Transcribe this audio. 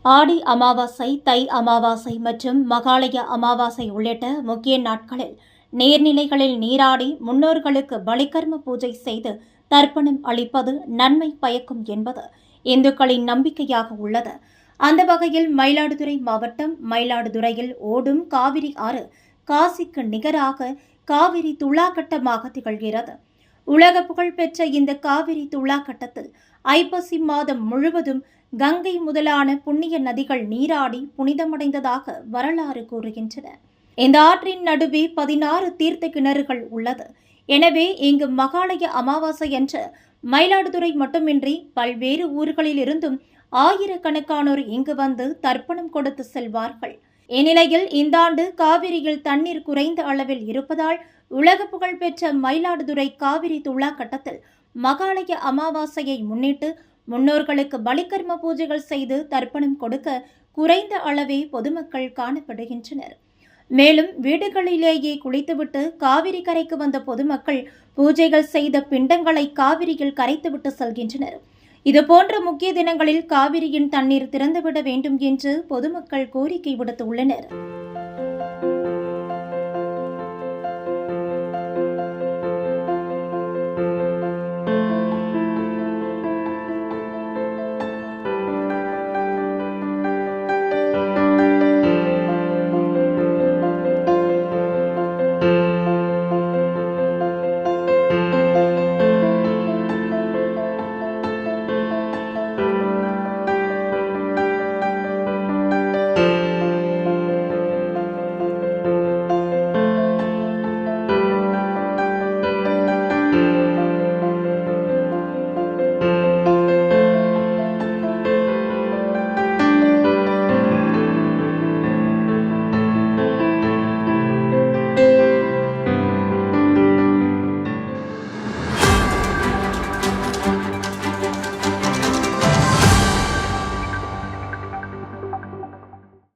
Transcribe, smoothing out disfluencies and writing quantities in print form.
ஆடி அமாவாசை, தை அமாவாசை மற்றும் மகாளய அமாவாசை உள்ளிட்ட முக்கிய நாட்களில் நீர்நிலைகளில் நீராடி முன்னோர்களுக்கு பலிகர்ம பூஜை செய்து தர்ப்பணம் அளிப்பது நன்மை பயக்கும் என்பது இந்துக்களின் நம்பிக்கையாக உள்ளது. அந்த வகையில் மயிலாடுதுறை மாவட்டம் மயிலாடுதுறையில் ஓடும் காவிரி ஆறு காசிக்கு நிகராக காவிரி துலாக்கட்டமாக திகழ்கிறது. உலக புகழ்பெற்ற இந்த காவிரி துலாக்கட்டத்தில் ஐப்பசி மாதம் முழுவதும் கங்கை முதலான புண்ணிய நதிகள் நீராடி புனிதமடைந்ததாக வரலாறு கூறுகின்றன. இந்த ஆற்றின் நடுவே 16 தீர்த்த கிணறுகள் உள்ளது. எனவே இங்கு மகாளய அமாவாசை அன்று மயிலாடுதுறை மட்டுமின்றி பல்வேறு ஊர்களில் இருந்தும் ஆயிரக்கணக்கானோர் இங்கு வந்து தர்ப்பணம் கொடுத்து செல்வார்கள். இந்நிலையில் இந்த ஆண்டு காவிரியில் தண்ணீர் குறைந்த அளவில் இருப்பதால் உலக புகழ்பெற்ற மயிலாடுதுறை காவிரி துலாக்கட்டத்தில் மகாளய அமாவாசையை முன்னிட்டு முன்னோர்களுக்கு பலிகர்ம பூஜைகள் செய்து தர்ப்பணம் கொடுக்க குறைந்த அளவே பொதுமக்கள் காணப்படுகின்றனர். மேலும் வீடுகளிலேயே குளித்துவிட்டு காவிரி கரைக்கு வந்த பொதுமக்கள் பூஜைகள் செய்த பிண்டங்களை காவிரியில் கரைத்துவிட்டு செல்கின்றனர். இதுபோன்ற முக்கிய தினங்களில் காவிரியின் தண்ணீர் திறந்துவிட வேண்டும் என்று பொதுமக்கள் கோரிக்கை விடுத்துள்ளனர்.